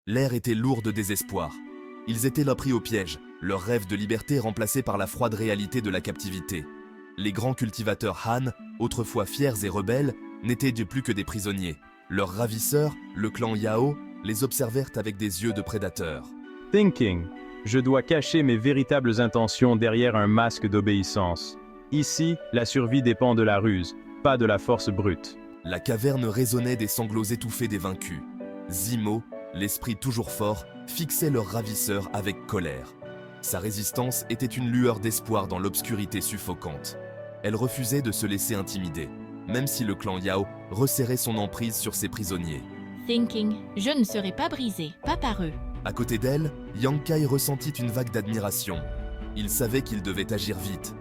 L'air était lourd de désespoir. Ils étaient là pris au piège, leur rêve de liberté remplacé par la froide réalité de la captivité. Les grands cultivateurs Han, autrefois fiers et rebelles, n'étaient plus que des prisonniers. Leurs ravisseurs, le clan Yao, les observèrent avec des yeux de prédateurs. Thinking. Je dois cacher mes véritables intentions derrière un masque d'obéissance. Ici, la survie dépend de la ruse, pas de la force brute. La caverne résonnait des sanglots étouffés des vaincus. Zimo, l'esprit toujours fort, fixait leur ravisseur avec colère. Sa résistance était une lueur d'espoir dans l'obscurité suffocante. Elle refusait de se laisser intimider, même si le clan Yao resserrait son emprise sur ses prisonniers. Thinking, je ne serai pas brisé, pas par eux. À côté d'elle, Yang Kai ressentit une vague d'admiration. Il savait qu'il devait agir vite.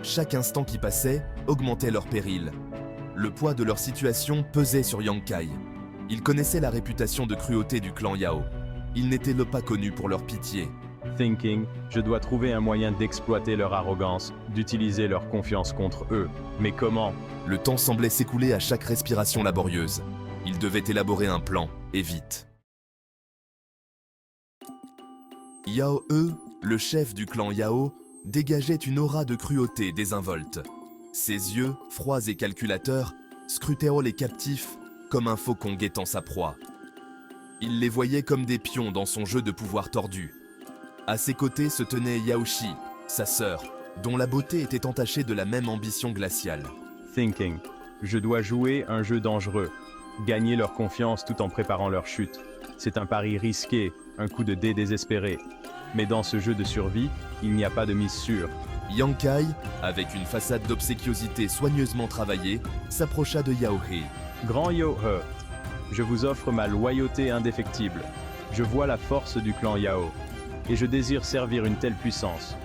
Chaque instant qui passait augmentait leur péril. Le poids de leur situation pesait sur Yang Kai. Il connaissait la réputation de cruauté du clan Yao. Ils n'étaient pas connus pour leur pitié. Thinking. Je dois trouver un moyen d'exploiter leur arrogance, d'utiliser leur confiance contre eux. Mais comment? Le temps semblait s'écouler à chaque respiration laborieuse. Il devait élaborer un plan, et vite. Yao E, le chef du clan Yao, dégageait une aura de cruauté désinvolte. Ses yeux, froids et calculateurs, scrutaient les captifs comme un faucon guettant sa proie. Il les voyait comme des pions dans son jeu de pouvoir tordu. À ses côtés se tenait Yaoshi, sa sœur, dont la beauté était entachée de la même ambition glaciale. Thinking. Je dois jouer un jeu dangereux. Gagner leur confiance tout en préparant leur chute. C'est un pari risqué, un coup de dé désespéré. Mais dans ce jeu de survie, il n'y a pas de mise sûre. Yang Kai, avec une façade d'obséquiosité soigneusement travaillée, s'approcha de Yao He. Grand Yo-He, je vous offre ma loyauté indéfectible. Je vois la force du clan Yao, et je désire servir une telle puissance.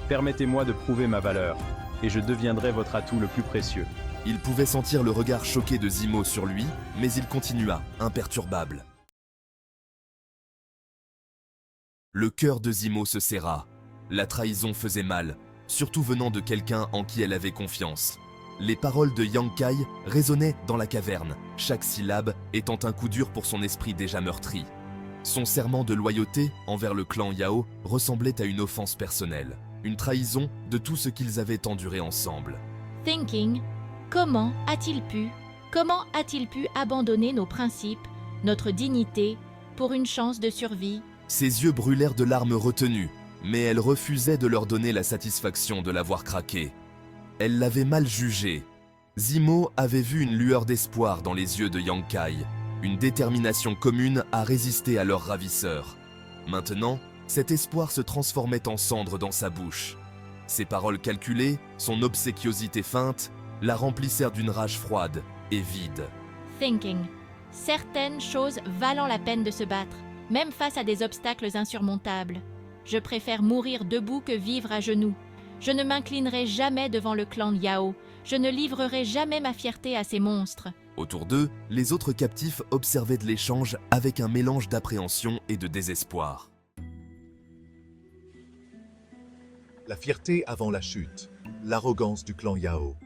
Permettez-moi de prouver ma valeur, et je deviendrai votre atout le plus précieux. Il pouvait sentir le regard choqué de Zimo sur lui, mais il continua, imperturbable. Le cœur de Zimo se serra. La trahison faisait mal, surtout venant de quelqu'un en qui elle avait confiance. Les paroles de Yang Kai résonnaient dans la caverne, chaque syllabe étant un coup dur pour son esprit déjà meurtri. Son serment de loyauté envers le clan Yao ressemblait à une offense personnelle, une trahison de tout ce qu'ils avaient enduré ensemble. Thinking, comment a-t-il pu abandonner nos principes, notre dignité, pour une chance de survie? Ses yeux brûlèrent de larmes retenues, mais elle refusait de leur donner la satisfaction de l'avoir craqué. Elle l'avait mal jugé. Zimo avait vu une lueur d'espoir dans les yeux de Yang Kai, une détermination commune à résister à leurs ravisseurs. Maintenant, cet espoir se transformait en cendres dans sa bouche. Ses paroles calculées, son obséquiosité feinte, la remplissèrent d'une rage froide et vide. Thinking, certaines choses valent la peine de se battre, même face à des obstacles insurmontables. Je préfère mourir debout que vivre à genoux. Je ne m'inclinerai jamais devant le clan Yao. Je ne livrerai jamais ma fierté à ces monstres. Autour d'eux, les autres captifs observaient de l'échange avec un mélange d'appréhension et de désespoir. La fierté avant la chute, l'arrogance du clan Yao,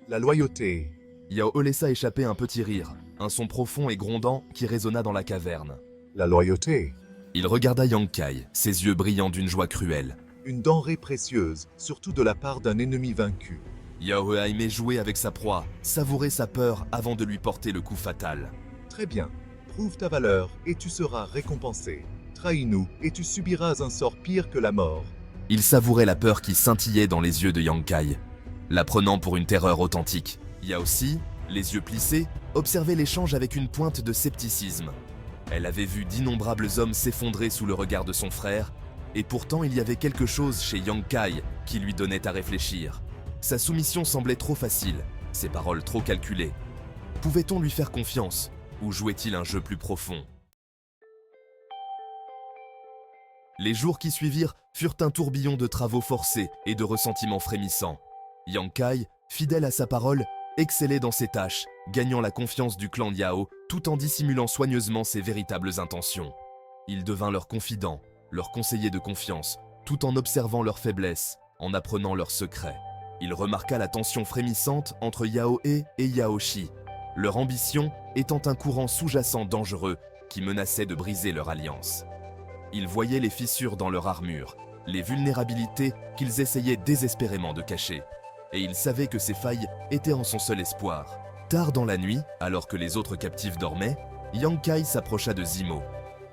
la loyauté. Yao laissa échapper un petit rire, un son profond et grondant qui résonna dans la caverne. La loyauté, Il regarda Yang Kai, ses yeux brillants d'une joie cruelle. une denrée précieuse, surtout de la part d'un ennemi vaincu. Yao aimait jouer avec sa proie, savourer sa peur avant de lui porter le coup fatal. Très bien, prouve ta valeur et tu seras récompensé. Trahis-nous et tu subiras un sort pire que la mort. Il savourait la peur qui scintillait dans les yeux de Yang Kai, la prenant pour une terreur authentique. Yao aussi, les yeux plissés, observait l'échange avec une pointe de scepticisme. Elle avait vu d'innombrables hommes s'effondrer sous le regard de son frère, et pourtant il y avait quelque chose chez Yang Kai qui lui donnait à réfléchir. Sa soumission semblait trop facile, ses paroles trop calculées. Pouvait-on lui faire confiance, ou jouait-il un jeu plus profond? Les jours qui suivirent furent un tourbillon de travaux forcés et de ressentiments frémissants. Yang Kai, fidèle à sa parole, excellait dans ses tâches, gagnant la confiance du clan Yao tout en dissimulant soigneusement ses véritables intentions. Il devint leur confident, leur conseiller de confiance, tout en observant leurs faiblesses, en apprenant leurs secrets. Il remarqua la tension frémissante entre Yao He et Yaoshi, leur ambition étant un courant sous-jacent dangereux qui menaçaient de briser leur alliance. Il voyait les fissures dans leur armure, les vulnérabilités qu'ils essayaient désespérément de cacher. Et il savait que ces failles étaient en son seul espoir. Tard dans la nuit, alors que les autres captifs dormaient, Yang Kai s'approcha de Zimo.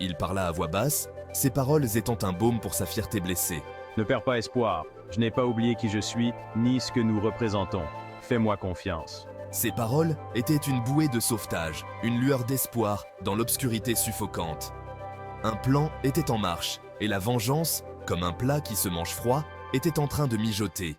Il parla à voix basse, ses paroles étant un baume pour sa fierté blessée. Ne perds pas espoir, je n'ai pas oublié qui je suis, ni ce que nous représentons. Fais-moi confiance. Ces paroles étaient une bouée de sauvetage, une lueur d'espoir dans l'obscurité suffocante. Un plan était en marche, et la vengeance, comme un plat qui se mange froid, était en train de mijoter.